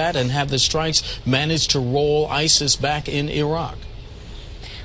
that, and have the strikes managed to roll ISIS back in Iraq?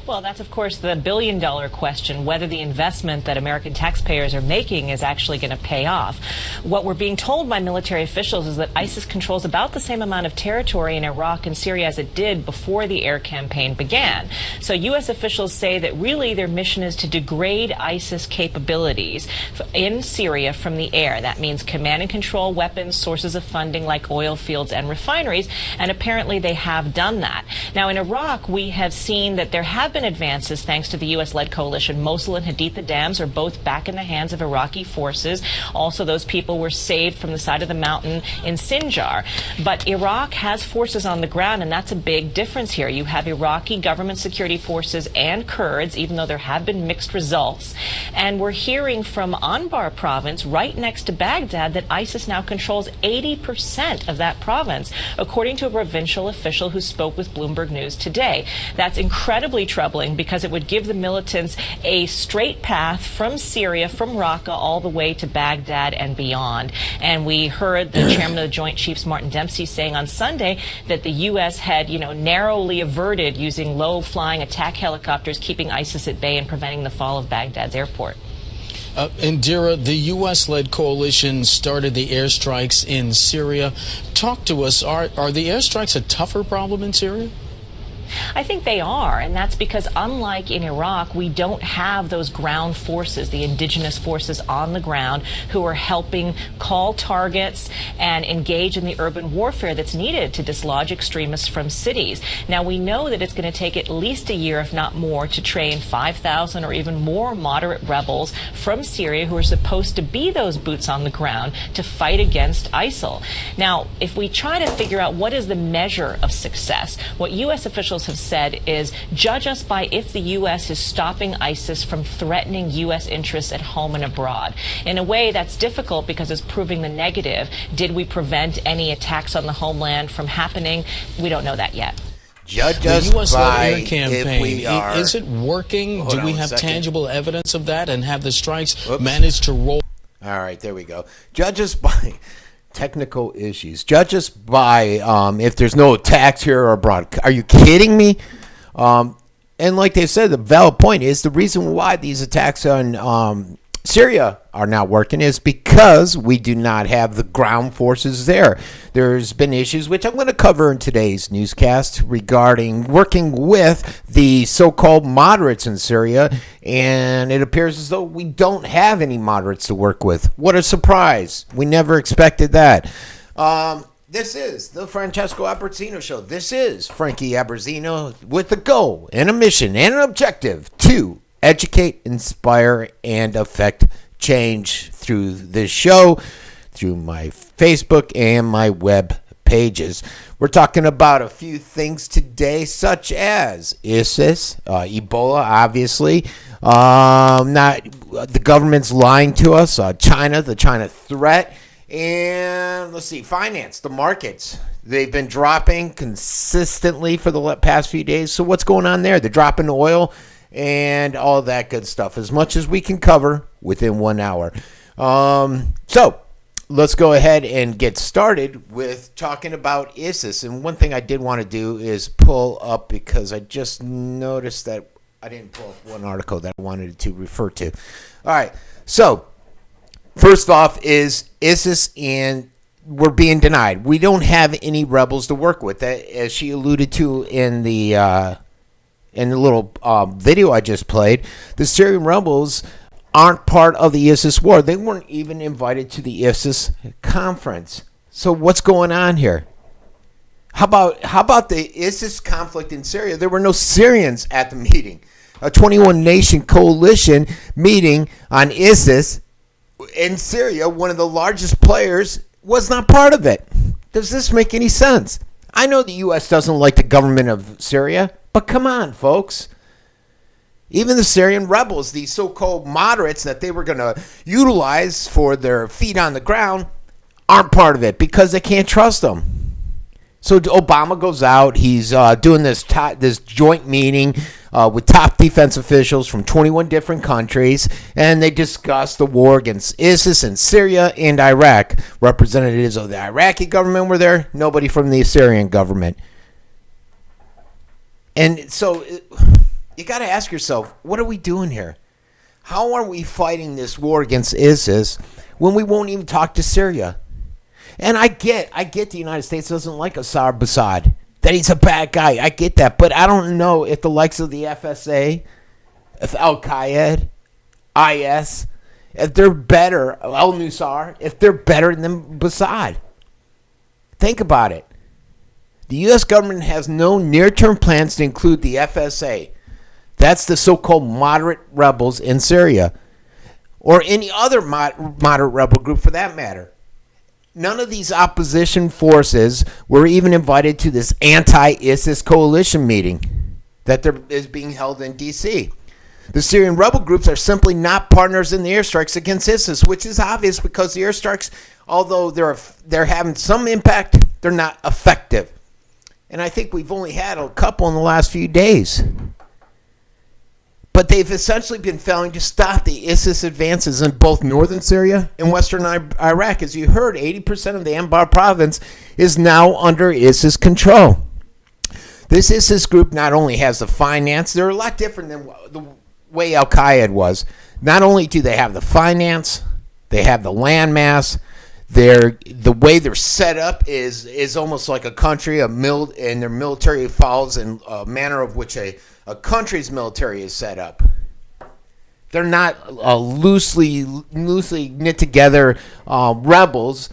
Well, that's, of course, the billion-dollar question, whether the investment that American taxpayers are making is actually going to pay off. What we're being told by military officials is that ISIS controls about the same amount of territory in Iraq and Syria as it did before the air campaign began. So U.S. officials say that really their mission is to degrade ISIS capabilities in Syria from the air. That means command and control weapons, sources of funding like oil fields and refineries, and apparently they have done that. Now, in Iraq, we have seen that there have been advances thanks to the U.S.-led coalition. Mosul and Haditha dams are both back in the hands of Iraqi forces. Also, those people were saved from the side of the mountain in Sinjar. But Iraq has forces on the ground, and that's a big difference here. You have Iraqi government security forces and Kurds, even though there have been mixed results. And we're hearing from Anbar province, right next to Baghdad, that ISIS now controls 80% of that province, according to a provincial official who spoke with Bloomberg News today. That's incredibly troubling because it would give the militants a straight path from Syria, from Raqqa, all the way to Baghdad and beyond. And we heard the chairman of the Joint Chiefs, Martin Dempsey, saying on Sunday that the U.S. had, narrowly averted using low-flying attack helicopters, keeping ISIS at bay and preventing the fall of Baghdad's airport. Indira, the U.S.-led coalition started the airstrikes in Syria. Talk to us. Are the airstrikes a tougher problem in Syria? I think they are, and that's because unlike in Iraq, we don't have those ground forces, the indigenous forces on the ground who are helping call targets and engage in the urban warfare that's needed to dislodge extremists from cities. Now, we know that it's going to take at least a year, if not more, to train 5,000 or even more moderate rebels from Syria who are supposed to be those boots on the ground to fight against ISIL. Now, if we try to figure out what is the measure of success, what U.S. officials have said is judge us by if the U.S. is stopping ISIS from threatening U.S. interests at home and abroad. In a way, that's difficult because it's proving the negative. Did we prevent any attacks on the homeland from happening? We don't know that yet. Judge us by air campaign. Is it working? Do we have tangible evidence of that? And have the strikes managed to roll? All right, there we go. Judge us by technical issues. Judge us by if there's no attacks here or abroad. Are you kidding me? And like they said, the valid point is the reason why these attacks on Syria are not working is because we do not have the ground forces there. There's been issues, which I'm going to cover in today's newscast, regarding working with the so-called moderates in Syria, and it appears as though we don't have any moderates to work with. What a surprise. We never expected that. This is the Francesco Abbruzzino Show. This is Frankie Abbruzzino with a goal and a mission and an objective to educate, inspire, and affect change through this show, through my Facebook and my web pages. We're talking about a few things today, such as ISIS, Ebola, obviously. Not the government's lying to us. China, the China threat. And let's see, finance, the markets. They've been dropping consistently for the past few days. So what's going on there? They're dropping oil and all that good stuff, as much as we can cover within 1 hour. So let's go ahead and get started with talking about ISIS. And one thing I did want to do is pull up, because I just noticed that I didn't pull up one article that I wanted to refer to. All right, so first off is ISIS, and we're being denied. We don't have any rebels to work with, as she alluded to in the little video I just played. The Syrian rebels aren't part of the ISIS war. They weren't even invited to the ISIS conference. So what's going on here? How about the ISIS conflict in Syria? There were no Syrians at the meeting. A 21-nation coalition meeting on ISIS in Syria, one of the largest players, was not part of it. Does this make any sense? I know the U.S. doesn't like the government of Syria, but come on, folks. Even the Syrian rebels, these so-called moderates that they were going to utilize for their feet on the ground, aren't part of it because they can't trust them. So Obama goes out. He's doing this joint meeting with top defense officials from 21 different countries, and they discuss the war against ISIS in Syria and Iraq. Representatives of the Iraqi government were there. Nobody from the Syrian government. And so you got to ask yourself, what are we doing here? How are we fighting this war against ISIS when we won't even talk to Syria? And I get the United States doesn't like Assad, that he's a bad guy. I get that. But I don't know if the likes of the FSA, if Al-Qaeda, IS, if they're better, al-Nusra, if they're better than Assad. Think about it. The U.S. government has no near-term plans to include the FSA. That's the so-called moderate rebels in Syria, or any other moderate rebel group for that matter. None of these opposition forces were even invited to this anti-ISIS coalition meeting that is being held in D.C. The Syrian rebel groups are simply not partners in the airstrikes against ISIS, which is obvious because the airstrikes, although they're having some impact, they're not effective. And I think we've only had a couple in the last few days. But they've essentially been failing to stop the ISIS advances in both northern Syria and western Iraq. As you heard, 80% of the Anbar province is now under ISIS control. This ISIS group not only has the finance, they're a lot different than the way Al-Qaeda was. Not only do they have the finance, they have the landmass. The way they're set up is almost like a country, and their military follows in a manner of which a country's military is set up. They're not loosely knit together rebels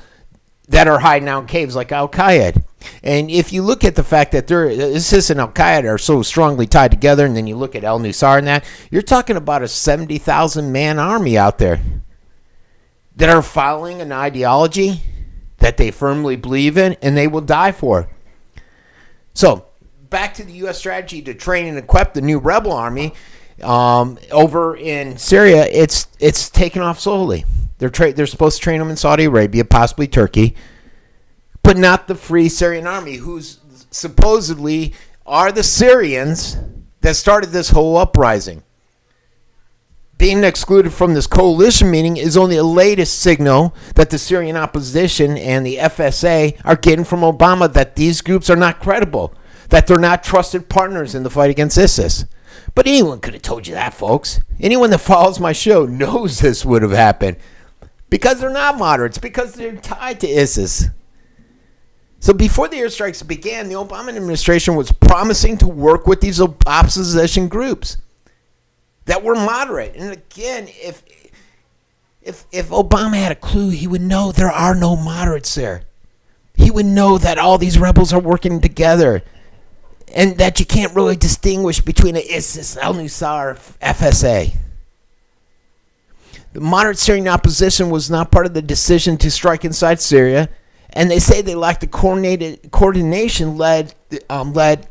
that are hiding out in caves like Al-Qaeda. And if you look at the fact that ISIS and Al-Qaeda are so strongly tied together, and then you look at al-Nusra and that, you're talking about a 70,000-man army out there that are following an ideology that they firmly believe in and they will die for. So, back to the U.S. strategy to train and equip the new rebel army over in Syria, it's taken off slowly. They're supposed to train them in Saudi Arabia, possibly Turkey, but not the Free Syrian Army, who's supposedly are the Syrians that started this whole uprising. Being excluded from this coalition meeting is only the latest signal that the Syrian opposition and the FSA are getting from Obama that these groups are not credible, that they're not trusted partners in the fight against ISIS. But anyone could have told you that, folks. Anyone that follows my show knows this would have happened. Because they're not moderates, because they're tied to ISIS. So before the airstrikes began, the Obama administration was promising to work with these opposition groups that were moderate. And again, if Obama had a clue, he would know there are no moderates there. He would know that all these rebels are working together and that you can't really distinguish between an ISIS, al-Nusra, or FSA. The moderate Syrian opposition was not part of the decision to strike inside Syria, and they say they lacked the coordination led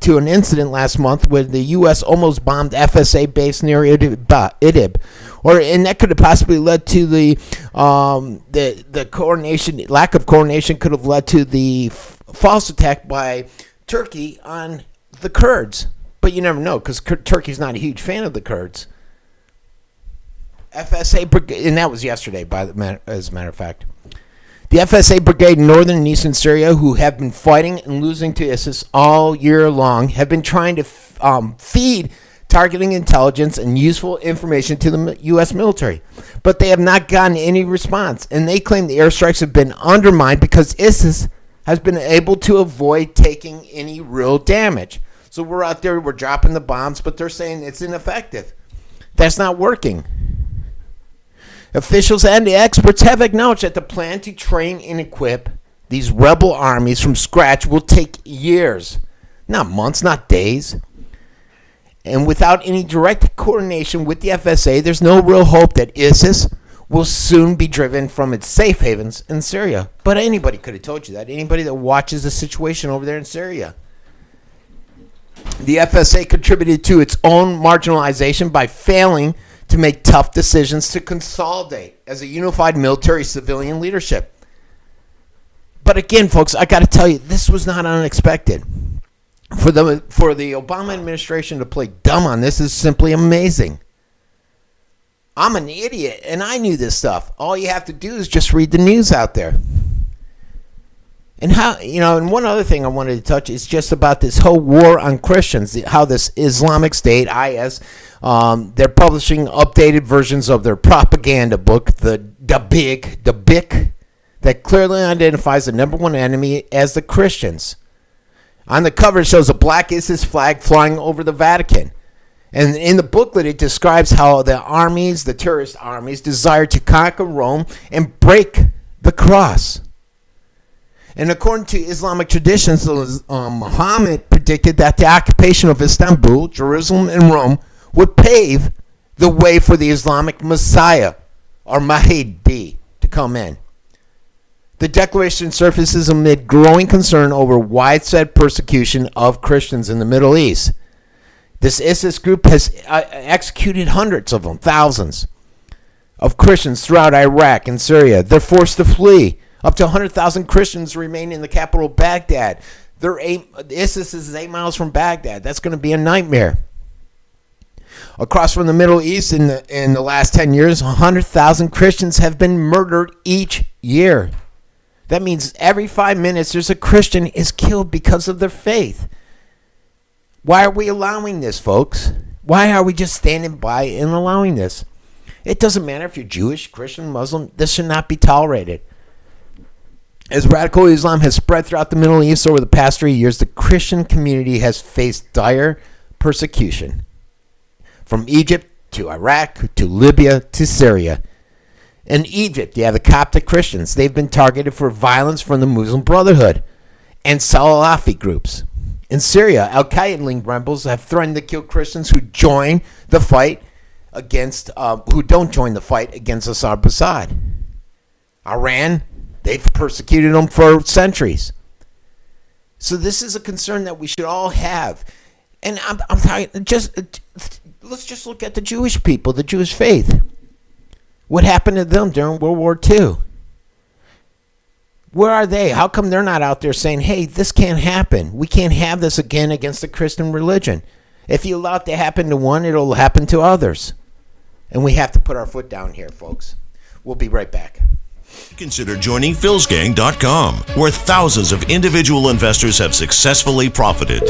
to an incident last month where the U.S. almost bombed FSA base near Idlib, and that could have possibly led to the coordination. Lack of coordination could have led to the false attack by Turkey on the Kurds. But you never know, because Turkey's not a huge fan of the Kurds. FSA brigade, and that was yesterday, as a matter of fact. The FSA brigade in northern and eastern Syria, who have been fighting and losing to ISIS all year long, have been trying to feed targeting intelligence and useful information to the U.S. military. But they have not gotten any response, and they claim the airstrikes have been undermined because ISIS has been able to avoid taking any real damage. So we're out there, we're dropping the bombs, but they're saying it's ineffective. That's not working. Officials and the experts have acknowledged that the plan to train and equip these rebel armies from scratch will take years, not months, not days. And without any direct coordination with the FSA, there's no real hope that ISIS will soon be driven from its safe havens in Syria. But anybody could have told you that. Anybody that watches the situation over there in Syria. The FSA contributed to its own marginalization by failing to make tough decisions to consolidate as a unified military-civilian leadership. But again, folks, I got to tell you, this was not unexpected. For the Obama administration to play dumb on this is simply amazing. I'm an idiot, and I knew this stuff. All you have to do is just read the news out there. And and one other thing I wanted to touch is just about this whole war on Christians, how this Islamic State, IS, they're publishing updated versions of their propaganda book, the BIC, that clearly identifies the number one enemy as the Christians. On the cover, it shows a black ISIS flag flying over the Vatican. And in the booklet, it describes how the terrorist armies, desire to conquer Rome and break the cross. And according to Islamic traditions, Muhammad predicted that the occupation of Istanbul, Jerusalem, and Rome would pave the way for the Islamic Messiah, or Mahdi, to come in. The declaration surfaces amid growing concern over widespread persecution of Christians in the Middle East. This ISIS group has executed hundreds of them, thousands, of Christians throughout Iraq and Syria. They're forced to flee. Up to 100,000 Christians remain in the capital, Baghdad. ISIS is 8 miles from Baghdad. That's going to be a nightmare. Across from the Middle East, in the last 10 years, 100,000 Christians have been murdered each year. That means every 5 minutes there's a Christian is killed because of their faith. Why are we allowing this, folks? Why are we just standing by and allowing this? It doesn't matter if you're Jewish, Christian, Muslim. This should not be tolerated. As radical Islam has spread throughout the Middle East over the past 3 years, the Christian community has faced dire persecution. From Egypt to Iraq to Libya to Syria. In Egypt, you have the Coptic Christians. They've been targeted for violence from the Muslim Brotherhood and Salafi groups. In Syria, Al-Qaeda-linked rebels have threatened to kill Christians who don't join the fight against Assad. Iran, they've persecuted them for centuries. So this is a concern that we should all have. And I'm talking, let's just look at the Jewish people, the Jewish faith. What happened to them during World War II? Where are they? How come they're not out there saying, hey, this can't happen. We can't have this again against the Christian religion. If you allow it to happen to one, it'll happen to others. And we have to put our foot down here, folks. We'll be right back. Consider joining philsgang.com, where thousands of individual investors have successfully profited.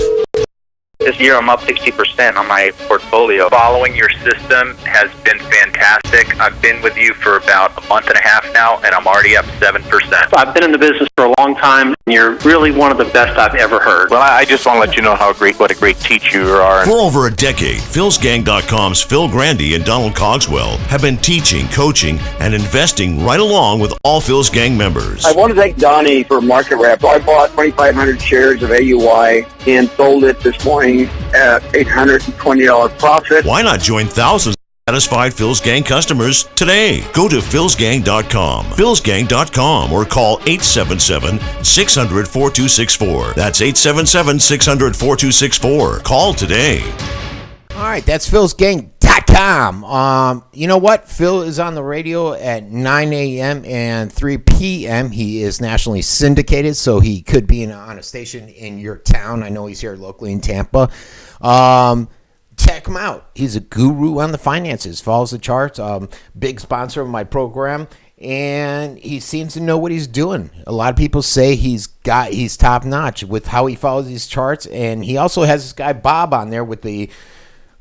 This year I'm up 60% on my portfolio. Following your system has been fantastic. I've been with you for about a month and a half now, and I'm already up 7%. I've been in the business for a long time, and you're really one of the best I've ever heard. Well, I just want to let you know what a great teacher you are. For over a decade, philsgang.com's Phil Grandy and Donald Cogswell have been teaching, coaching, and investing right along with all Phil's Gang members. I want to thank Donnie for market rep. I bought 2,500 shares of AUI and sold it this morning at $820 profit. Why not join thousands of satisfied Phil's Gang customers today? Go to philsgang.com, philsgang.com, or call 877-600-4264. That's 877-600-4264. Call today. All right, that's philsgang.com. You know what? Phil is on the radio at 9 a.m. and 3 p.m. He is nationally syndicated, so he could be on a station in your town. I know he's here locally in Tampa. Check him out. He's a guru on the finances, follows the charts, big sponsor of my program, and he seems to know what he's doing. A lot of people say he's top notch with how he follows these charts, and he also has this guy Bob on there with I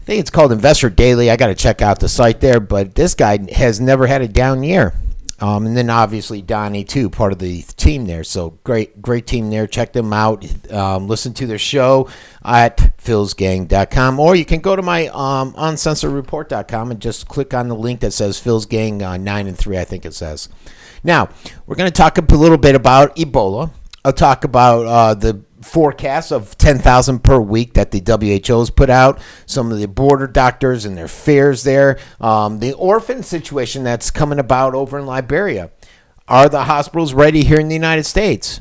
think it's called Investor Daily. I got to check out the site there, but this guy has never had a down year. And then obviously Donnie too, part of the team there. So great team there. Check them out. Listen to their show at philsgang.com, or you can go to my uncensoredreport.com and just click on the link that says Phil's Gang 9 and 3, I think it says. Now, we're going to talk a little bit about Ebola. I'll talk about the forecast of 10,000 per week that the WHO's put out, some of the border doctors and their fears there, the orphan situation that's coming about over in Liberia. Are the hospitals ready here in the United States?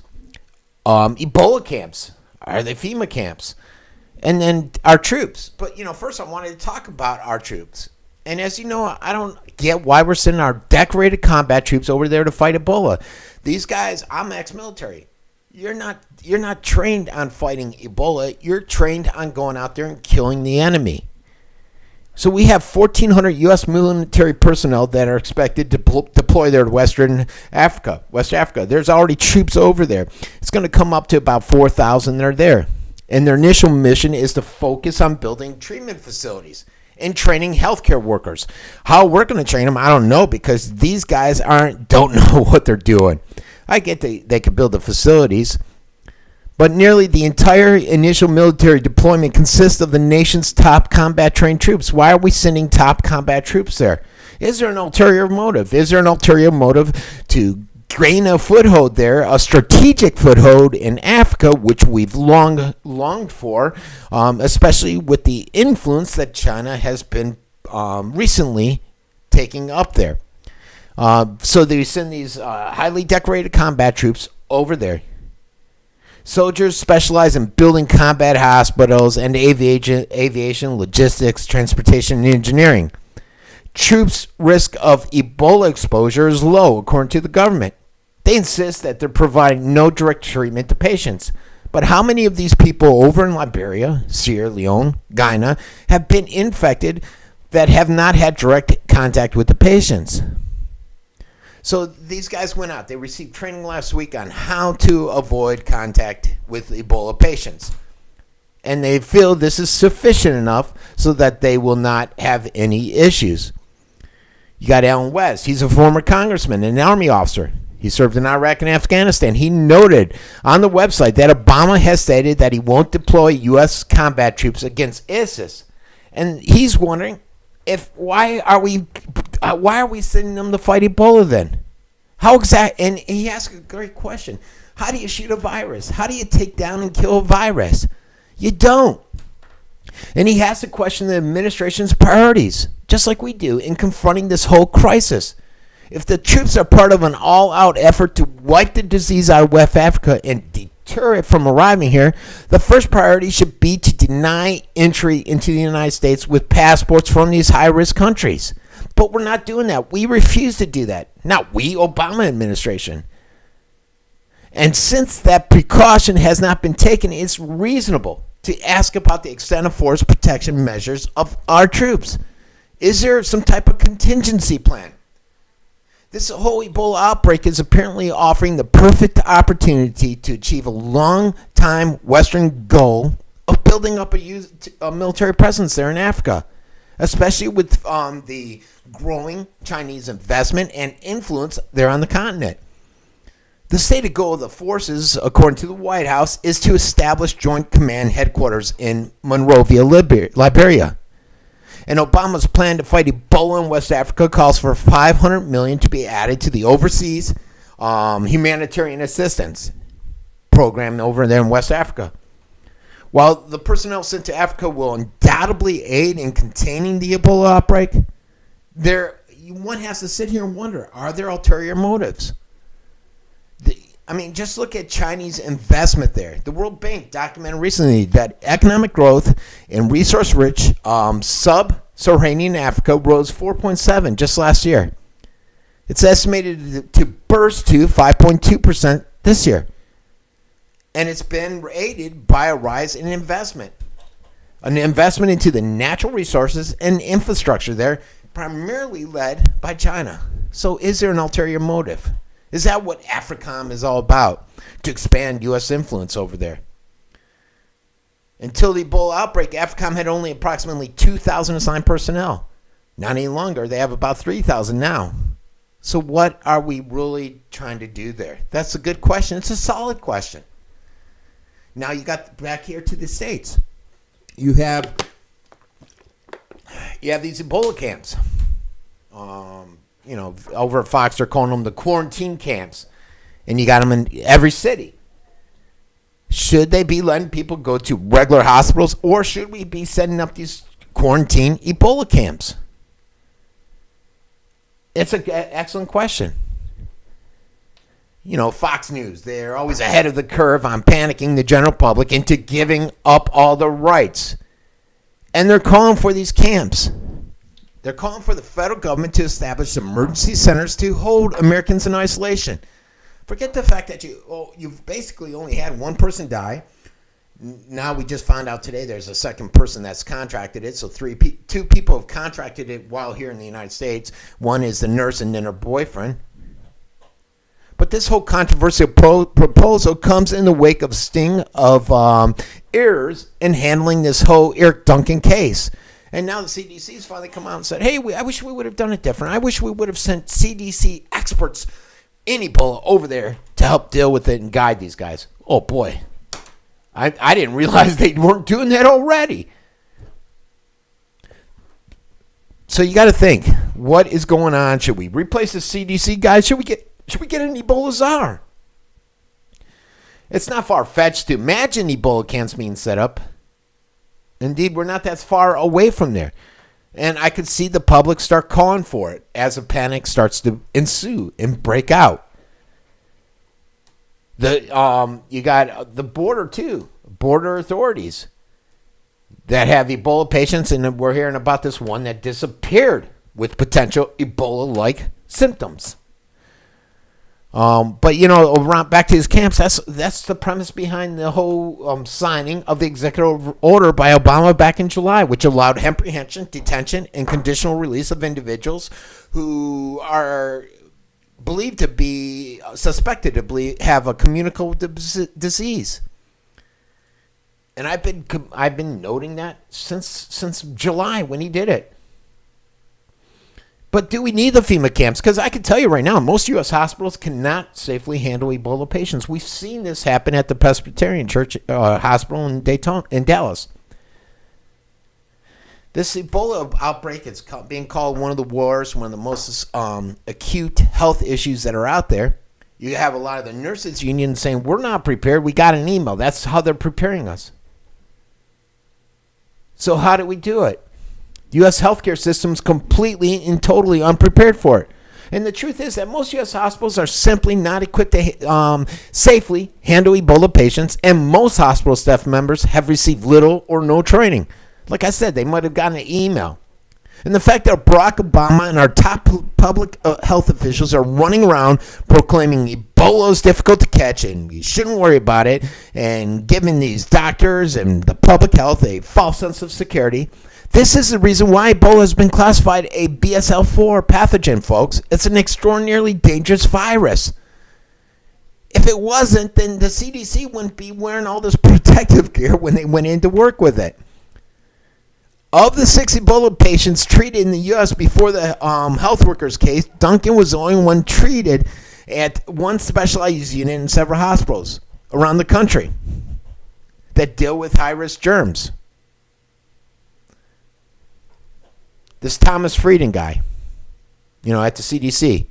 Ebola camps. Are they FEMA camps? And then our troops. But, first I wanted to talk about our troops. And as you know, I don't get why we're sending our decorated combat troops over there to fight Ebola. These guys, I'm ex-military. You're not trained on fighting Ebola. You're trained on going out there and killing the enemy. So we have 1,400 U.S. military personnel that are expected to deploy there to West Africa. There's already troops over there. It's going to come up to about 4,000 that are there. And their initial mission is to focus on building treatment facilities and training healthcare workers. How we're going to train them, I don't know, because these guys don't know what they're doing. I get they can build the facilities, but nearly the entire initial military deployment consists of the nation's top combat-trained troops. Why are we sending top combat troops there? Is there an ulterior motive? Is there an ulterior motive to gain a foothold there, a strategic foothold in Africa, which we've longed for, especially with the influence that China has been recently taking up there? So they send these highly decorated combat troops over there. Soldiers specialize in building combat hospitals and aviation, logistics, transportation, and engineering. Troops' risk of Ebola exposure is low, according to the government. They insist that they're providing no direct treatment to patients. But how many of these people over in Liberia, Sierra Leone, Guinea, have been infected that have not had direct contact with the patients? So these guys went out. They received training last week on how to avoid contact with Ebola patients. And they feel this is sufficient enough so that they will not have any issues. You got Alan West. He's a former congressman and an army officer. He served in Iraq and Afghanistan. He noted on the website that Obama has stated that he won't deploy U.S. combat troops against ISIS. And he's wondering, why are we sending them to fight Ebola then? And he asked a great question. How do you shoot a virus? How do you take down and kill a virus? You don't. And he has to question the administration's priorities, just like we do in confronting this whole crisis. If the troops are part of an all-out effort to wipe the disease out of West Africa and deter it from arriving here, the first priority should be to deny entry into the United States with passports from these high-risk countries. But we're not doing that. We refuse to do that. Not we, Obama administration. And since that precaution has not been taken, it's reasonable to ask about the extent of force protection measures of our troops. Is there some type of contingency plan? This whole Ebola outbreak is apparently offering the perfect opportunity to achieve a long-time Western goal of building up a military presence there in Africa, especially with the growing Chinese investment and influence there on the continent. The stated goal of the forces, according to the White House, is to establish Joint Command headquarters in Monrovia, Liberia. And Obama's plan to fight Ebola in West Africa calls for $500 million to be added to the overseas humanitarian assistance program over there in West Africa. While the personnel sent to Africa will undoubtedly aid in containing the Ebola outbreak, one has to sit here and wonder, are there ulterior motives? Just look at Chinese investment there. The World Bank documented recently that economic growth in resource-rich sub-Saharan Africa rose 4.7% just last year. It's estimated to burst to 5.2% this year. And it's been aided by a rise in investment. An investment into the natural resources and infrastructure there, primarily led by China. So is there an ulterior motive? Is that what AFRICOM is all about? To expand U.S. influence over there? Until the Ebola outbreak, AFRICOM had only approximately 2,000 assigned personnel. Not any longer. They have about 3,000 now. So what are we really trying to do there? That's a good question. It's a solid question. Now you got back here to the States. You have these Ebola camps. Over at Fox, they're calling them the quarantine camps. And you got them in every city. Should they be letting people go to regular hospitals, or should we be setting up these quarantine Ebola camps? It's an excellent question. Fox News, they're always ahead of the curve on panicking the general public into giving up all the rights. And they're calling for these camps. They're calling for the federal government to establish emergency centers to hold Americans in isolation. Forget the fact that you've basically only had one person die. Now we just found out today there's a second person that's contracted it. So two people have contracted it while here in the United States. One is the nurse and then her boyfriend. But this whole controversial proposal comes in the wake of a sting of errors in handling this whole Eric Duncan case. And now the CDC's finally come out and said, hey, I wish we would have done it different. I wish we would have sent CDC experts in Ebola over there to help deal with it and guide these guys. Oh, boy. I didn't realize they weren't doing that already. So you got to think, what is going on? Should we replace the CDC guys? Should we get an Ebola czar? It's not far-fetched to imagine Ebola camps being set up. Indeed, we're not that far away from there. And I could see the public start calling for it as a panic starts to ensue and break out. You got the border, too. Border authorities that have Ebola patients, and we're hearing about this one that disappeared with potential Ebola-like symptoms. But back to these camps, that's the premise behind the whole signing of the executive order by Obama back in July, which allowed apprehension, detention, and conditional release of individuals who are believed to be suspected to have a communicable disease. And I've been noting that since July when he did it. But do we need the FEMA camps? Because I can tell you right now, most U.S. hospitals cannot safely handle Ebola patients. We've seen this happen at the Presbyterian Church Hospital in Dallas. This Ebola outbreak is being called one of the worst, one of the most acute health issues that are out there. You have a lot of the nurses union saying, we're not prepared. We got an email. That's how they're preparing us. So how do we do it? The U.S. healthcare system is completely and totally unprepared for it. And the truth is that most U.S. hospitals are simply not equipped to safely handle Ebola patients, and most hospital staff members have received little or no training. Like I said, they might have gotten an email. And the fact that Barack Obama and our top public health officials are running around proclaiming Ebola is difficult to catch and we shouldn't worry about it, and giving these doctors and the public health a false sense of security. This is the reason why Ebola has been classified a BSL-4 pathogen, folks. It's an extraordinarily dangerous virus. If it wasn't, then the CDC wouldn't be wearing all this protective gear when they went in to work with it. Of the 6 Ebola patients treated in the U.S. before the health workers case, Duncan was the only one treated at one specialized unit in several hospitals around the country that deal with high-risk germs. This Thomas Frieden guy, at the CDC,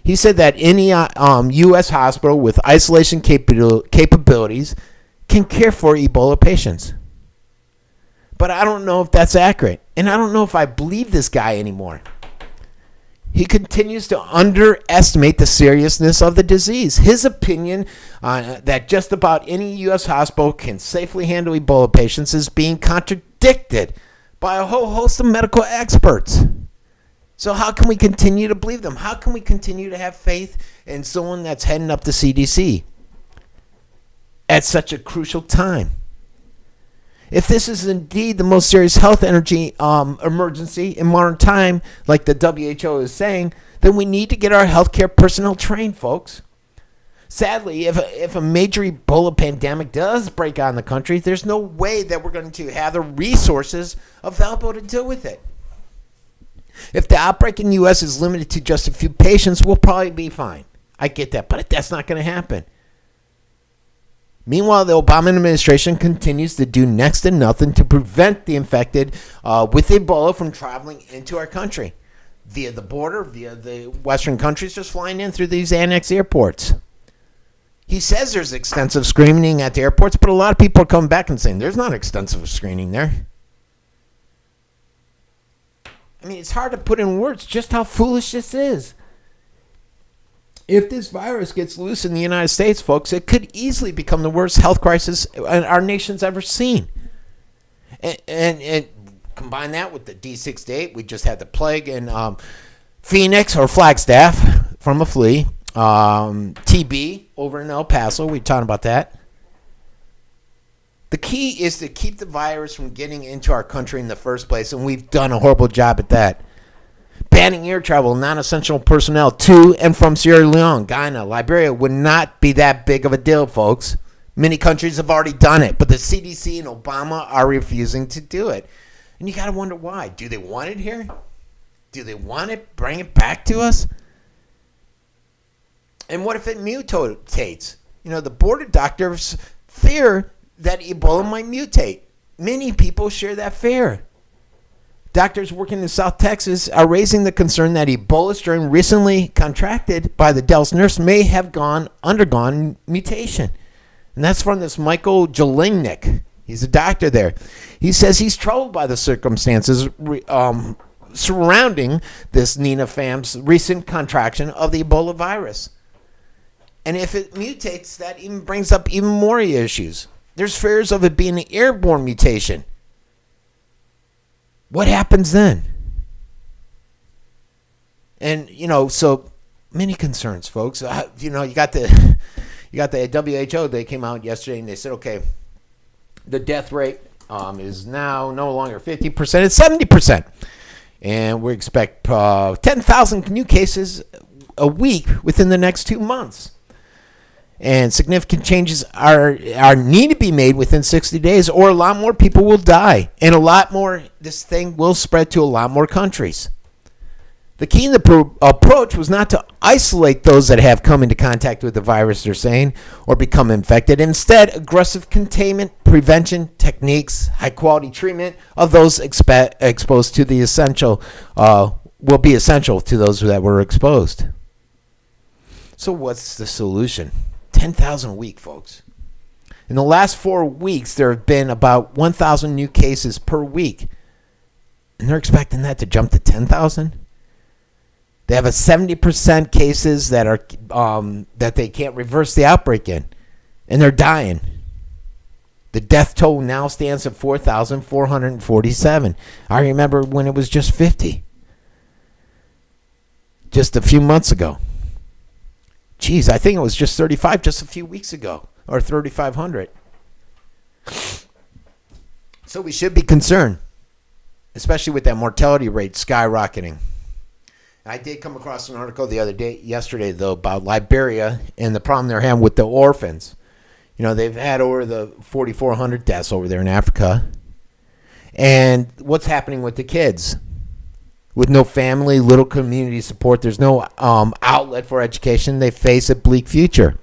he said that any U.S. hospital with isolation capabilities can care for Ebola patients. But I don't know if that's accurate. And I don't know if I believe this guy anymore. He continues to underestimate the seriousness of the disease. His opinion that just about any U.S. hospital can safely handle Ebola patients is being contradicted by a whole host of medical experts. So how can we continue to believe them? How can we continue to have faith in someone that's heading up the CDC at such a crucial time? If this is indeed the most serious health emergency in modern time, like the WHO is saying, then we need to get our healthcare personnel trained, folks. Sadly, if a major Ebola pandemic does break out in the country, there's no way that we're going to have the resources available to deal with it. If the outbreak in the U.S. is limited to just a few patients, we'll probably be fine. I get that, but that's not going to happen. Meanwhile, the Obama administration continues to do next to nothing to prevent the infected with Ebola from traveling into our country via the border, via the Western countries, just flying in through these annexed airports. He says there's extensive screening at the airports, but a lot of people are coming back and saying there's not extensive screening there. I mean, it's hard to put in words just how foolish this is. If this virus gets loose in the United States, folks, it could easily become the worst health crisis our nation's ever seen. And Combine that with the D68. We just had the plague in Phoenix or Flagstaff from a flea. TB over in El Paso. We talked about that. The key is to keep the virus from getting into our country in the first place, and we've done a horrible job at that. Banning air travel, non-essential personnel to and from Sierra Leone, Ghana, Liberia would not be that big of a deal, folks. Many countries have already done it, but the CDC and Obama are refusing to do it. And you got to wonder why. Do they want it here? Do they want it? Bring it back to us? And what if it mutates? The border doctors fear that Ebola might mutate. Many people share that fear. Doctors working in South Texas are raising the concern that Ebola strain recently contracted by the Del's nurse may have undergone mutation. And that's from this Michael Jelingnik. He's a doctor there. He says he's troubled by the circumstances surrounding this Nina Pham's recent contraction of the Ebola virus. And if it mutates, that even brings up even more issues. There's fears of it being an airborne mutation. What happens then? And, so many concerns, folks. You got the WHO. They came out yesterday and they said, okay, the death rate is now no longer 50%, it's 70%. And we expect 10,000 new cases a week within the next 2 months. And significant changes are need to be made within 60 days, or a lot more people will die. And this thing will spread to a lot more countries. The key in the approach was not to isolate those that have come into contact with the virus, they're saying, or become infected. Instead, aggressive containment, prevention techniques, high-quality treatment of those exposed to the essential will be essential to those that were exposed. So what's the solution? 10,000 a week, folks. In the last 4 weeks, there have been about 1,000 new cases per week. And they're expecting that to jump to 10,000? They have a 70% cases that are that they can't reverse the outbreak in. And they're dying. The death toll now stands at 4,447. I remember when it was just 50. Just a few months ago. Geez, I think it was just 35 just a few weeks ago, or 3,500. So we should be concerned, especially with that mortality rate skyrocketing. I did come across an article yesterday, though, about Liberia and the problem they're having with the orphans. They've had over the 4,400 deaths over there in Africa. And what's happening with the kids? With no family, little community support, there's no outlet for education. They face a bleak future.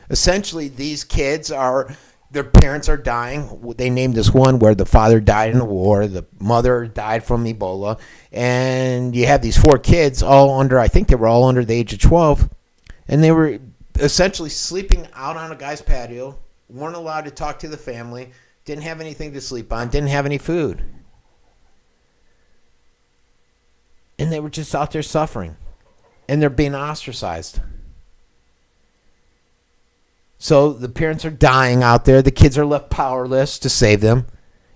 Essentially, these kids their parents are dying. They named this one where the father died in the war, the mother died from Ebola, and you have these 4 kids I think they were all under the age of 12, and they were essentially sleeping out on a guy's patio, weren't allowed to talk to the family, didn't have anything to sleep on, didn't have any food. And they were just out there suffering. And they're being ostracized. So the parents are dying out there. The kids are left powerless to save them.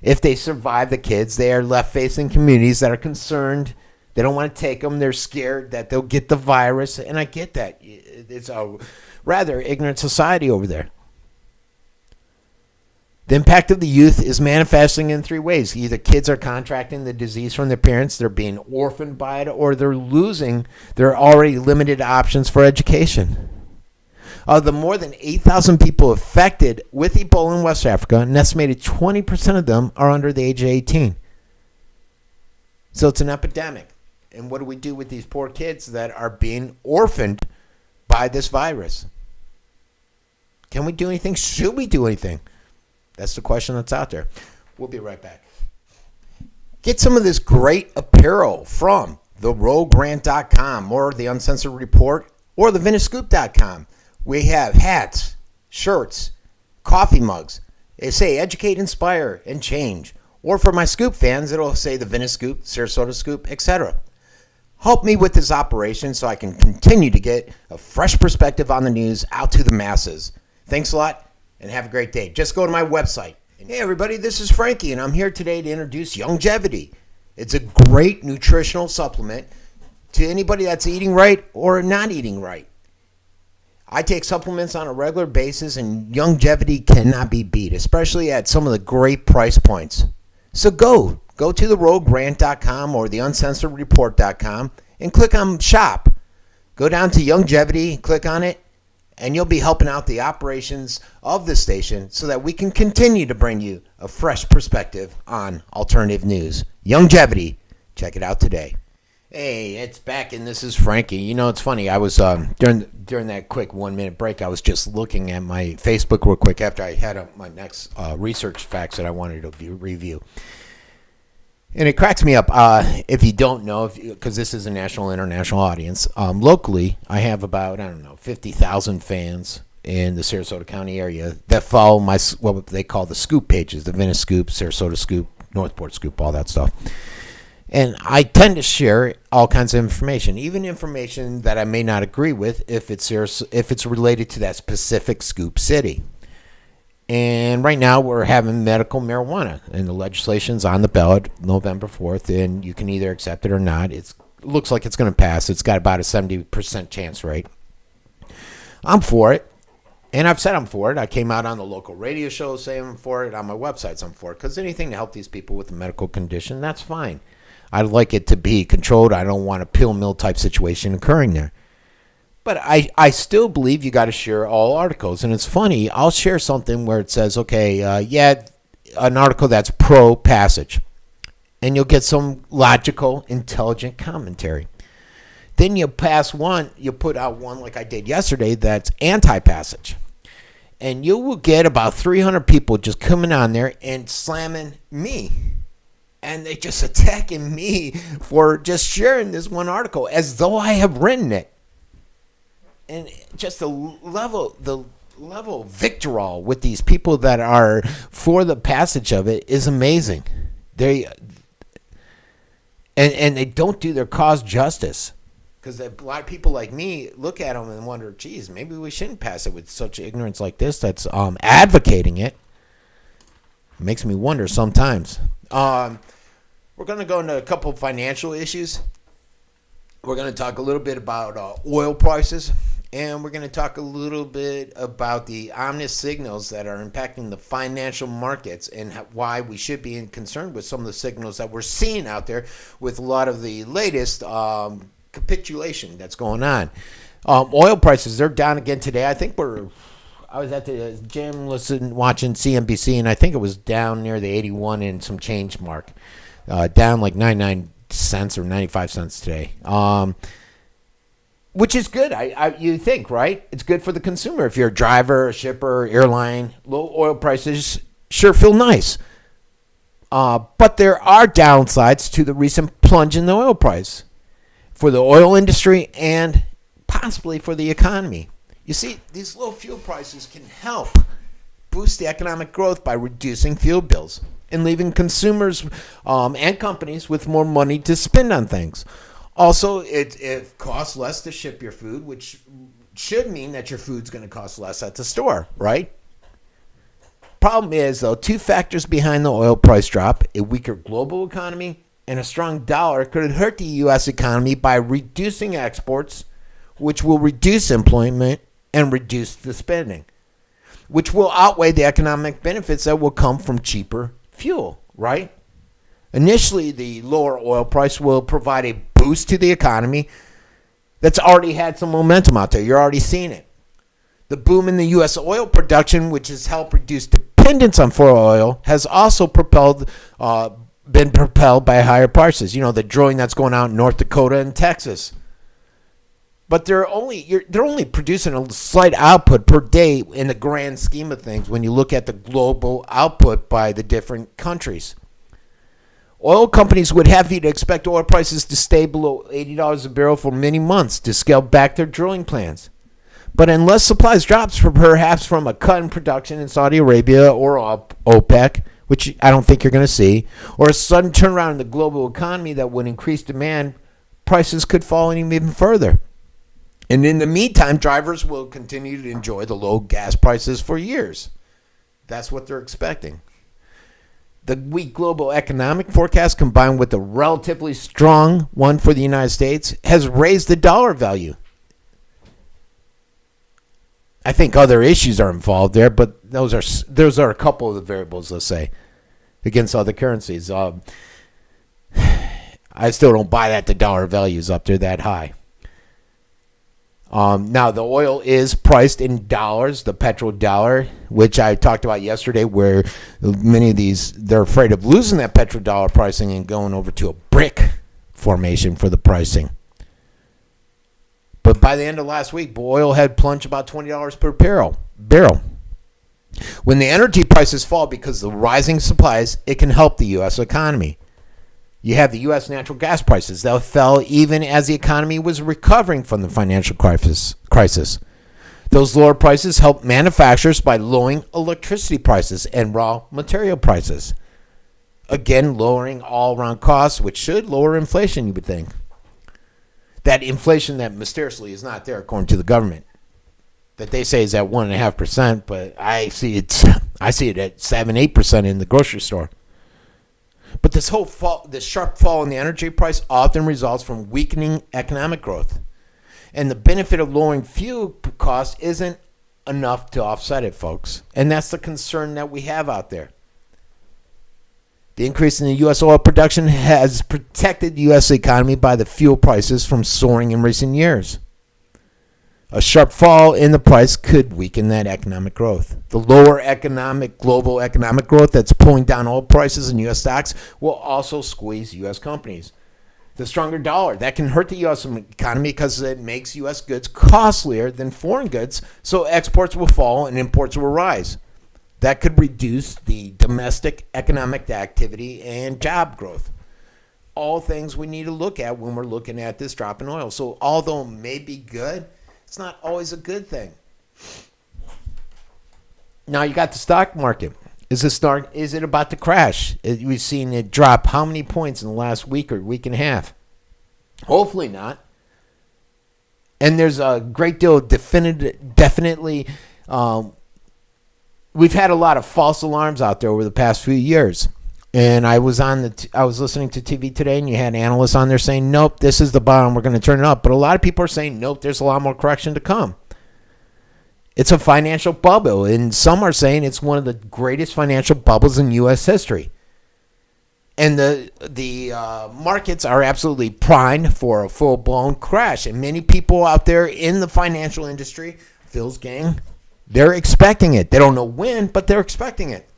If they survive, the kids, they are left facing communities that are concerned. They don't want to take them. They're scared that they'll get the virus. And I get that. It's a rather ignorant society over there. The impact of the youth is manifesting in 3 ways. Either kids are contracting the disease from their parents, they're being orphaned by it, or they're losing their already limited options for education. Of the more than 8,000 people affected with Ebola in West Africa, an estimated 20% of them are under the age of 18. So it's an epidemic. And what do we do with these poor kids that are being orphaned by this virus? Can we do anything? Should we do anything? That's the question that's out there. We'll be right back. Get some of this great apparel from theroguegrant.com or the Uncensored Report or thevintagescoop.com. We have hats, shirts, coffee mugs. They say educate, inspire, and change. Or for my Scoop fans, it'll say the Vintage Scoop, Sarasota Scoop, etc. Help me with this operation so I can continue to get a fresh perspective on the news out to the masses. Thanks a lot. And have a great day. Just go to my website and Hey everybody, this is Frankie, and I'm here today to introduce Longevity. It's a great nutritional supplement to anybody that's eating right or not eating right. I take supplements on a regular basis, and Longevity cannot be beat, especially at some of the great price points. So go to theroguerant.com or theuncensoredreport.com and click on shop. Go down to Longevity, click on it, and you'll be helping out the operations of the station so that we can continue to bring you a fresh perspective on alternative news. Longevity, check it out today. Hey, it's back, and this is Frankie. You know, it's funny. I was during that quick 1 minute break, I was just looking at my Facebook real quick after I had my next research facts that I wanted to review. And it cracks me up. If you don't know, because this is a national, international audience, locally, I have about, 50,000 fans in the Sarasota County area that follow what they call the scoop pages, the Venice Scoop, Sarasota Scoop, Northport Scoop, all that stuff. And I tend to share all kinds of information, even information that I may not agree with if it's related to that specific scoop city. And right now we're having medical marijuana, and the legislation's on the ballot November 4th, and you can either accept it or not. It looks like it's going to pass. It's got about a 70% chance rate. I'm for it, and I've said I'm for it. I came out on the local radio show saying I'm for it. On my websites, I'm for it, because anything to help these people with a medical condition, that's fine. I'd like it to be controlled. I don't want a pill mill type situation occurring there. But I still believe you got to share all articles. And it's funny, I'll share something where it says, okay, an article that's pro-passage. And you'll get some logical, intelligent commentary. Then you put out one like I did yesterday that's anti-passage. And you will get about 300 people just coming on there and slamming me. And they just attacking me for just sharing this one article as though I have written it. And just the level of vitriol with these people that are for the passage of it is amazing. They don't do their cause justice, because a lot of people like me look at them and wonder, geez, maybe we shouldn't pass it with such ignorance like this that's advocating it. It makes me wonder sometimes. We're going to go into a couple of financial issues. We're going to talk a little bit about oil prices. And we're going to talk a little bit about the ominous signals that are impacting the financial markets and why we should be concerned with some of the signals that we're seeing out there with a lot of the latest capitulation that's going on. Oil prices, they're down again today. I was at the gym watching CNBC, and I think it was down near the 81 and some change mark. Down like 99 cents or 95 cents today. Which is good, you think, right? It's good for the consumer. If you're a driver, a shipper, airline, low oil prices sure feel nice. But there are downsides to the recent plunge in the oil price for the oil industry and possibly for the economy. You see, these low fuel prices can help boost the economic growth by reducing fuel bills and leaving consumers and companies with more money to spend on things. Also, it costs less to ship your food, which should mean that your food's going to cost less at the store, right? Problem is, though, two factors behind the oil price drop: a weaker global economy and a strong dollar could hurt the U.S. economy by reducing exports, which will reduce employment and reduce the spending, which will outweigh the economic benefits that will come from cheaper fuel, right? Initially, the lower oil price will provide a boost to the economy that's already had some momentum out there. You're already seeing it. The boom in the U.S. oil production, which has helped reduce dependence on foreign oil, has also been propelled by higher prices. You know, the drilling that's going on in North Dakota and Texas. But they're only producing a slight output per day in the grand scheme of things when you look at the global output by the different countries. Oil companies would have you to expect oil prices to stay below $80 a barrel for many months to scale back their drilling plans. But unless supplies drops perhaps from a cut in production in Saudi Arabia or OPEC, which I don't think you're going to see, or a sudden turnaround in the global economy that would increase demand, prices could fall even further. And in the meantime, drivers will continue to enjoy the low gas prices for years. That's what they're expecting. The weak global economic forecast combined with the relatively strong one for the United States has raised the dollar value. I think other issues are involved there, but those are a couple of the variables, let's say, against other currencies. I still don't buy that the dollar value is up there that high. Now, the oil is priced in dollars, the petrodollar, which I talked about yesterday, where many of these, they're afraid of losing that petrodollar pricing and going over to a brick formation for the pricing. But by the end of last week, oil had plunged about $20 per barrel. When the energy prices fall because of the rising supplies, it can help the U.S. economy. You have the U.S. natural gas prices that fell even as the economy was recovering from the financial crisis. Those lower prices help manufacturers by lowering electricity prices and raw material prices. Again, lowering all-around costs, which should lower inflation, you would think. That inflation that mysteriously is not there, according to the government, that they say is at 1.5%, but I see it at 7-8% in the grocery store. But this sharp fall in the energy price often results from weakening economic growth. And the benefit of lowering fuel costs isn't enough to offset it, folks. And that's the concern that we have out there. The increase in the U.S. oil production has protected the U.S. economy by the fuel prices from soaring in recent years. A sharp fall in the price could weaken that economic growth. The lower global economic growth that's pulling down oil prices and U.S. stocks will also squeeze U.S. companies. The stronger dollar, that can hurt the U.S. economy because it makes U.S. goods costlier than foreign goods, so exports will fall and imports will rise. That could reduce the domestic economic activity and job growth. All things we need to look at when we're looking at this drop in oil. So although it may be good, it's not always a good thing. Now you got the stock market. Is it about to crash? We've seen it drop how many points in the last week or week and a half? Hopefully not. And there's a great deal of definitely. We've had a lot of false alarms out there over the past few years. And I was listening to TV today, and you had analysts on there saying, nope, this is the bottom, we're going to turn it up. But a lot of people are saying, nope, there's a lot more correction to come. It's a financial bubble, and some are saying it's one of the greatest financial bubbles in U.S. history. And the markets are absolutely primed for a full-blown crash. And many people out there in the financial industry, Phil's gang, they're expecting it. They don't know when, but they're expecting it.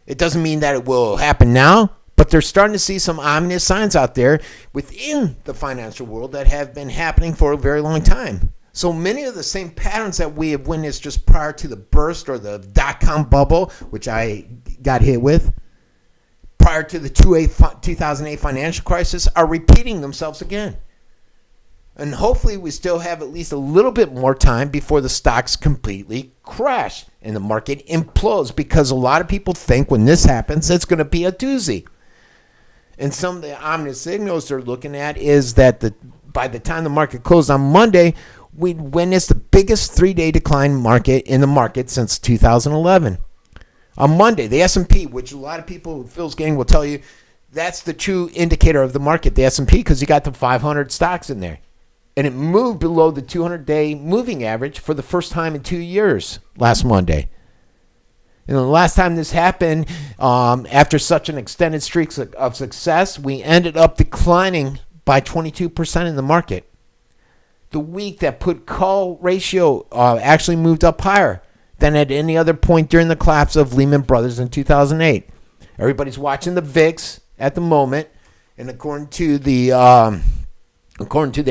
It doesn't mean that it will happen now, but they're starting to see some ominous signs out there within the financial world that have been happening for a very long time. So many of the same patterns that we have witnessed just prior to the burst or the dot-com bubble, which I got hit with, prior to the 2008 financial crisis, are repeating themselves again. And hopefully we still have at least a little bit more time before the stocks completely crash and the market implodes, because a lot of people think when this happens, it's going to be a doozy. And some of the ominous signals they're looking at is that by the time the market closed on Monday, we'd witnessed the biggest 3-day decline in the market since 2011. On Monday, the S&P, which a lot of people, Phil's gang will tell you, that's the true indicator of the market, the S&P, because you got the 500 stocks in there. And it moved below the 200-day moving average for the first time in 2 years last Monday. And the last time this happened, after such an extended streak of success, we ended up declining by 22% in the market. The week that put call ratio actually moved up higher than at any other point during the collapse of Lehman Brothers in 2008. Everybody's watching the VIX at the moment, and according to the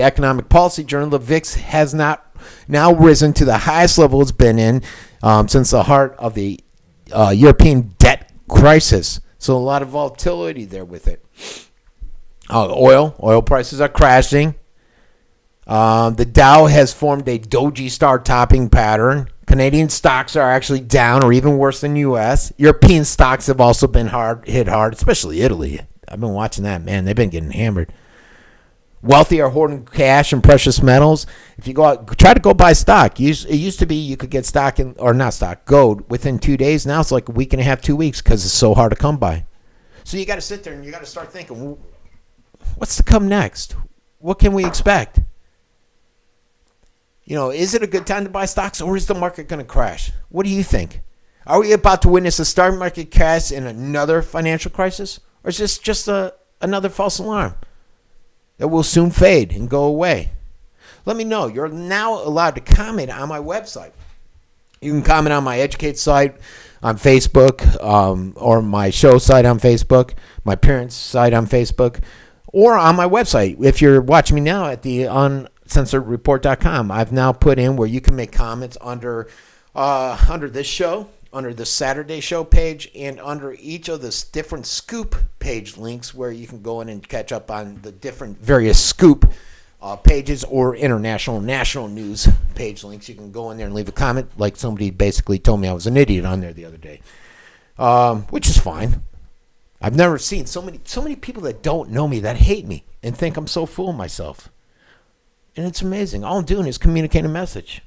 Economic Policy Journal, the VIX has now risen to the highest level it's been in since the heart of the European debt crisis. So a lot of volatility there with it. Oil prices are crashing. The Dow has formed a doji star topping pattern. Canadian stocks are actually down, or even worse than U.S. European stocks have also been hit hard, especially Italy. I've been watching that, man. They've been getting hammered. Wealthy are hoarding cash and precious metals. If you go out, try to go buy stock. It used to be you could get stock or not stock, gold within 2 days. Now it's like a week and a half, 2 weeks because it's so hard to come by. So you got to sit there and you got to start thinking, what's to come next? What can we expect? Is it a good time to buy stocks, or is the market going to crash? What do you think? Are we about to witness a stock market crash in another financial crisis, or is this just another false alarm that will soon fade and go away? Let me know. You're now allowed to comment on my website. You can comment on my Educate site on Facebook, or my show site on Facebook, my parents' site on Facebook, or on my website. If you're watching me now at the uncensoredreport.com, I've now put in where you can make comments under this show, under the Saturday show page, and under each of the different scoop page links where you can go in and catch up on the different various scoop pages or international national news page links. You can go in there and leave a comment, like somebody basically told me I was an idiot on there the other day, which is fine. I've never seen so many people that don't know me that hate me and think I'm so full of myself. And it's amazing. All I'm doing is communicating a message.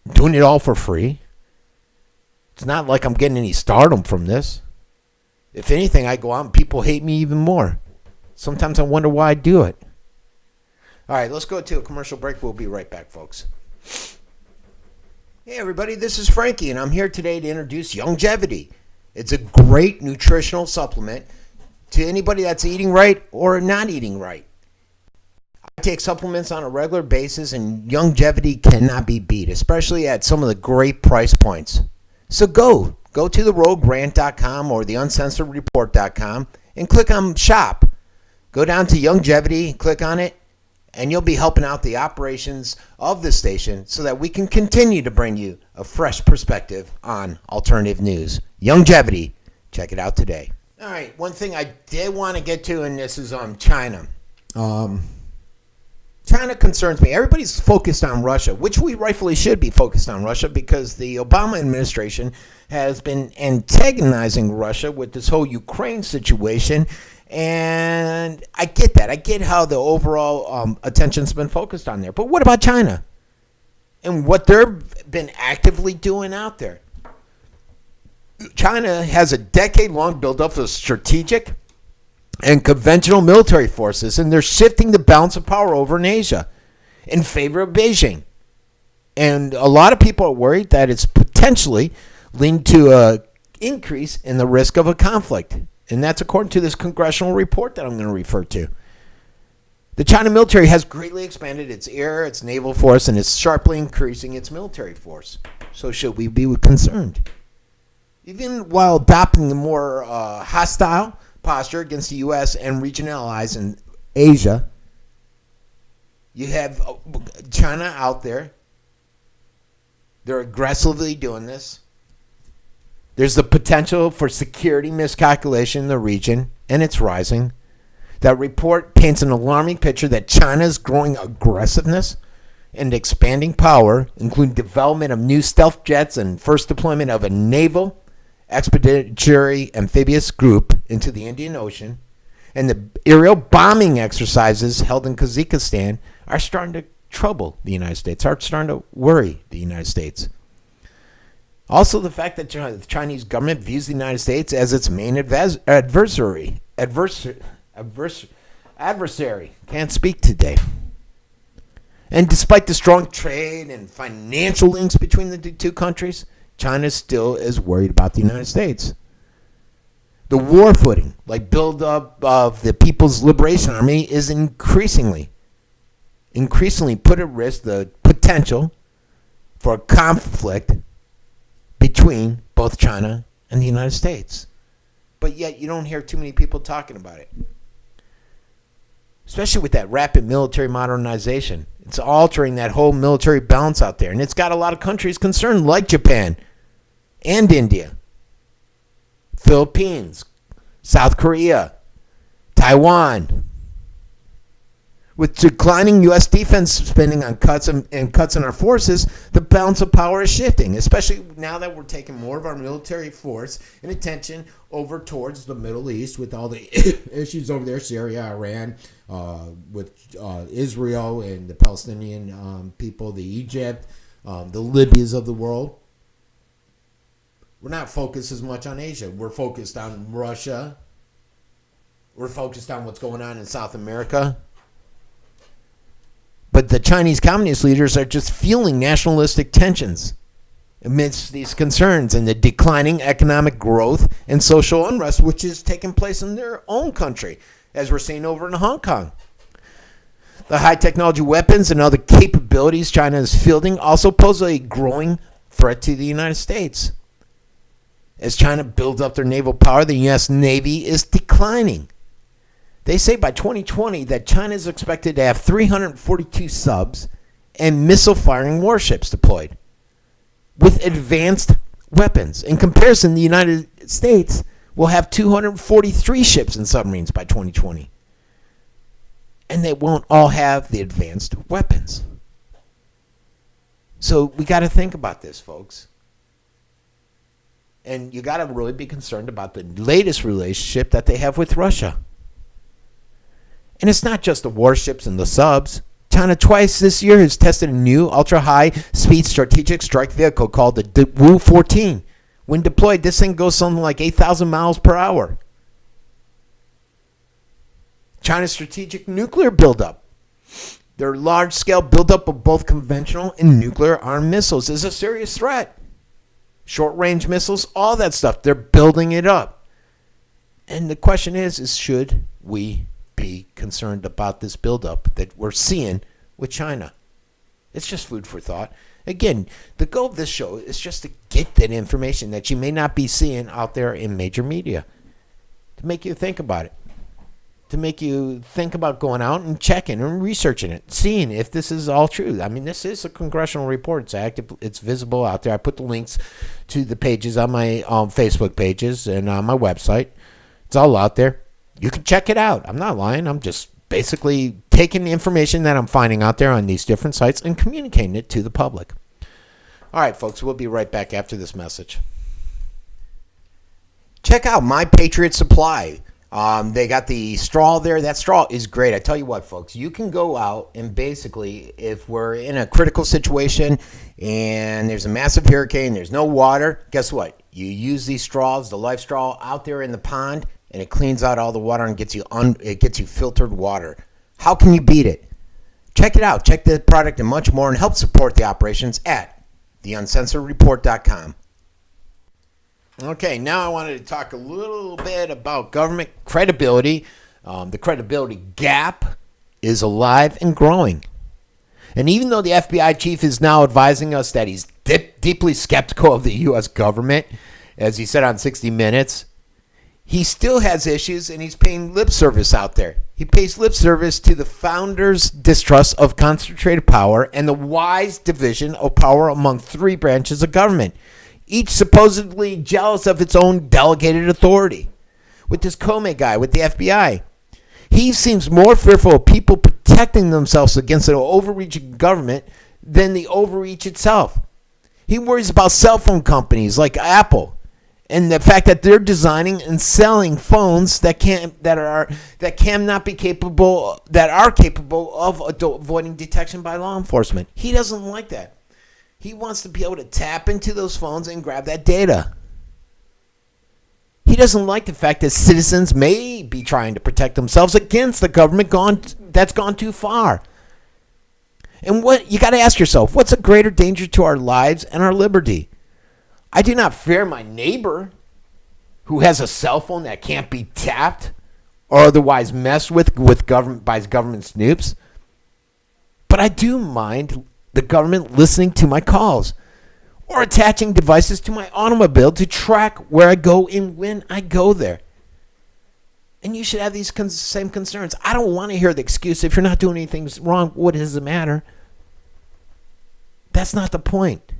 I'm doing it all for free. It's not like I'm getting any stardom from this. If anything, I go out and people hate me even more. Sometimes I wonder why I do it. All right, let's go to a commercial break. We'll be right back, folks. Hey, everybody, this is Frankie, and I'm here today to introduce Longevity. It's a great nutritional supplement to anybody that's eating right or not eating right. I take supplements on a regular basis, and Longevity cannot be beat, especially at some of the great price points. So go to theroguegrant.com or the uncensoredreport.com and click on shop. Go down to Longevity, click on it, and you'll be helping out the operations of the station so that we can continue to bring you a fresh perspective on alternative news. Longevity, check it out today. All right, one thing I did want to get to, and this is on China. China concerns me. Everybody's focused on Russia, which we rightfully should be focused on Russia, because the Obama administration has been antagonizing Russia with this whole Ukraine situation. And I get that. I get how the overall attention's been focused on there. But what about China and what they've been actively doing out there? China has a decade-long buildup of strategic and conventional military forces, and they're shifting the balance of power over in Asia in favor of Beijing. And a lot of people are worried that it's potentially leading to an increase in the risk of a conflict. And that's according to this congressional report that I'm going to refer to. The China military has greatly expanded its air, its naval force, and is sharply increasing its military force. So should we be concerned? Even while adopting a more hostile posture against the U.S. and regional allies in Asia, you have China out there. They're aggressively doing this. There's the potential for security miscalculation in the region, and it's rising. That report paints an alarming picture that China's growing aggressiveness and expanding power, including development of new stealth jets and first deployment of a naval expeditionary amphibious group into the Indian Ocean, and the aerial bombing exercises held in Kazakhstan are starting to trouble the United States, are starting to worry the United States. Also, the fact that the Chinese government views the United States as its main adversary. Can't speak today. And despite the strong trade and financial links between the two countries, China still is worried about the United States. The war footing, like buildup of the People's Liberation Army, is increasingly put at risk the potential for a conflict between both China and the United States. But yet you don't hear too many people talking about it. Especially with that rapid military modernization. It's altering that whole military balance out there. And it's got a lot of countries concerned, like Japan and India, Philippines, South Korea, Taiwan. With declining U.S. defense spending on cuts and cuts in our forces, the balance of power is shifting, especially now that we're taking more of our military force and attention over towards the Middle East with all the issues over there, Syria, Iran, with Israel and the Palestinian people, the Egypt, the Libyas of the world. We're not focused as much on Asia. We're focused on Russia. We're focused on what's going on in South America. But the Chinese communist leaders are just fueling nationalistic tensions amidst these concerns and the declining economic growth and social unrest, which is taking place in their own country, as we're seeing over in Hong Kong. The high technology weapons and other capabilities China is fielding also pose a growing threat to the United States. As China builds up their naval power, the U.S. Navy is declining. They say by 2020 that China is expected to have 342 subs and missile-firing warships deployed with advanced weapons. In comparison, the United States will have 243 ships and submarines by 2020. And they won't all have the advanced weapons. So we got to think about this, folks. And you got to really be concerned about the latest relationship that they have with Russia. And it's not just the warships and the subs. China twice this year has tested a new ultra-high-speed strategic strike vehicle called the Wu-14. When deployed, this thing goes something like 8,000 miles per hour. China's strategic nuclear buildup. Their large-scale buildup of both conventional and nuclear-armed missiles is a serious threat. Short-range missiles, all that stuff, they're building it up. And the question is should we be concerned about this buildup that we're seeing with China? It's just food for thought. Again, the goal of this show is just to get that information that you may not be seeing out there in major media, to make you think about it, to make you think about going out and checking and researching it, seeing if this is all true. I mean, this is a congressional report. It's active. It's visible out there. I put the links to the pages on my Facebook pages and on my website. It's all out there. You can check it out. I'm not lying. I'm just basically taking the information that I'm finding out there on these different sites and communicating it to the public. All right, folks, we'll be right back after this message. Check out My Patriot Supply. They got the straw there. That straw is great. I tell you what, folks, you can go out and basically, if we're in a critical situation and there's a massive hurricane, there's no water, guess what? You use these straws, the life straw, out there in the pond, and it cleans out all the water and gets you filtered water. How can you beat it? Check it out. Check the product and much more, and help support the operations at theuncensoredreport.com. Okay, now I wanted to talk a little bit about government credibility. The credibility gap is alive and growing. And even though the FBI chief is now advising us that he's deeply skeptical of the U.S. government, as he said on 60 Minutes, he still has issues, and he's paying lip service out there. He pays lip service to the founders' distrust of concentrated power and the wise division of power among three branches of government, each supposedly jealous of its own delegated authority. With this Comey guy, with the FBI, he seems more fearful of people protecting themselves against an overreaching government than the overreach itself. He worries about cell phone companies like Apple and the fact that they're designing and selling phones that are capable of avoiding detection by law enforcement. He doesn't like that. He wants to be able to tap into those phones and grab that data. He doesn't like the fact that citizens may be trying to protect themselves against the government that's gone too far. And what you got to ask yourself, what's a greater danger to our lives and our liberty? I do not fear my neighbor who has a cell phone that can't be tapped or otherwise messed with by government snoops. But I do mind the government listening to my calls or attaching devices to my automobile to track where I go and when I go there. And you should have these same concerns. I don't want to hear the excuse, if you're not doing anything wrong, what does it matter? That's not the point.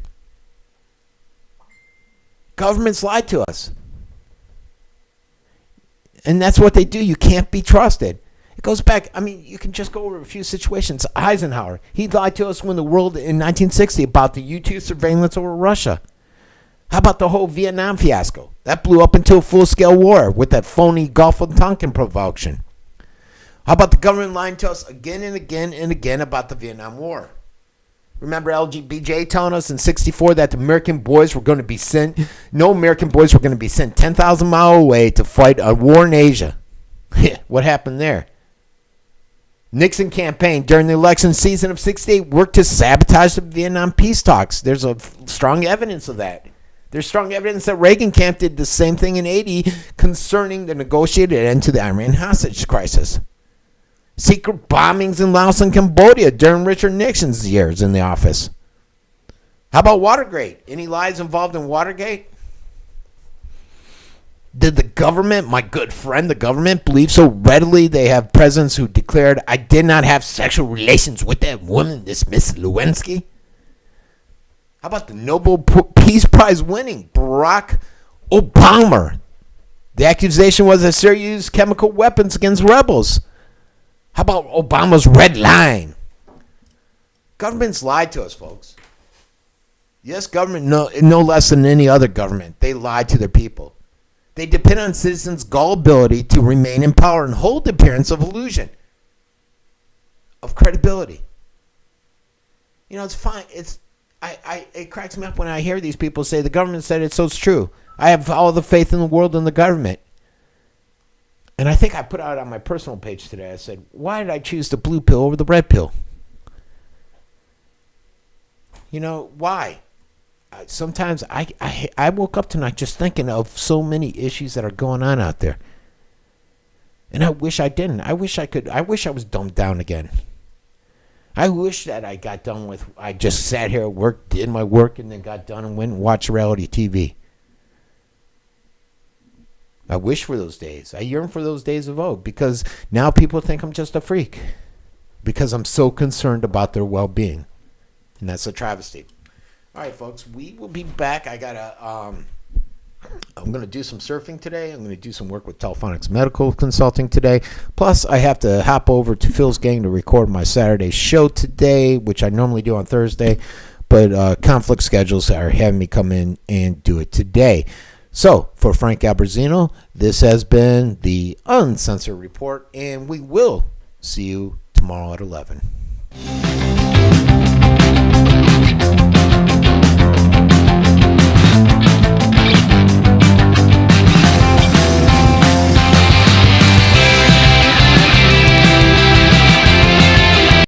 Governments lie to us. And that's what they do. You can't be trusted. It goes back. I mean, you can just go over a few situations. Eisenhower, he lied to us when the world in 1960 about the U-2 surveillance over Russia. How about the whole Vietnam fiasco? That blew up into a full-scale war with that phony Gulf of Tonkin provocation. How about the government lying to us again and again and again about the Vietnam War? Remember LGBJ telling us in 64 that the American boys were going to be sent, no American boys were going to be sent 10,000 miles away to fight a war in Asia. What happened there? Nixon campaign during the election season of 68 worked to sabotage the Vietnam peace talks. There's a strong evidence of that. There's strong evidence that Reagan camp did the same thing in 80 concerning the negotiated end to the Iran hostage crisis. Secret bombings in Laos and Cambodia during Richard Nixon's years in the office. How about Watergate? Any lies involved in Watergate? Did the government, my good friend, the government, believe so readily they have presidents who declared, I did not have sexual relations with that woman, this Miss Lewinsky? How about the Nobel Peace Prize winning Barack Obama? The accusation was that Syria used chemical weapons against rebels. How about Obama's red line? Governments lied to us, folks. Yes, government, no less than any other government. They lied to their people. They depend on citizens' gullibility to remain in power and hold the appearance of illusion, of credibility. You know, it's fine. It cracks me up when I hear these people say the government said it, so it's true. I have all the faith in the world in the government. And I think I put out on my personal page today, I said, why did I choose the blue pill over the red pill? You know, why? Sometimes I woke up tonight just thinking of so many issues that are going on out there. And I wish I didn't. I wish I was dumbed down again. I wish that I got done with, I just sat here at work, did my work, and then got done and went and watched reality TV. I wish for those days. I yearn for those days of old because now people think I'm just a freak because I'm so concerned about their well-being. And that's a travesty. All right, folks, we will be back. I'm going to do some surfing today. I'm going to do some work with Telephonics Medical Consulting today. Plus, I have to hop over to Phil's Gang to record my Saturday show today, which I normally do on Thursday. But conflict schedules are having me come in and do it today. So, for Frank Abbruzzino, this has been the Uncensored Report, and we will see you tomorrow at 11.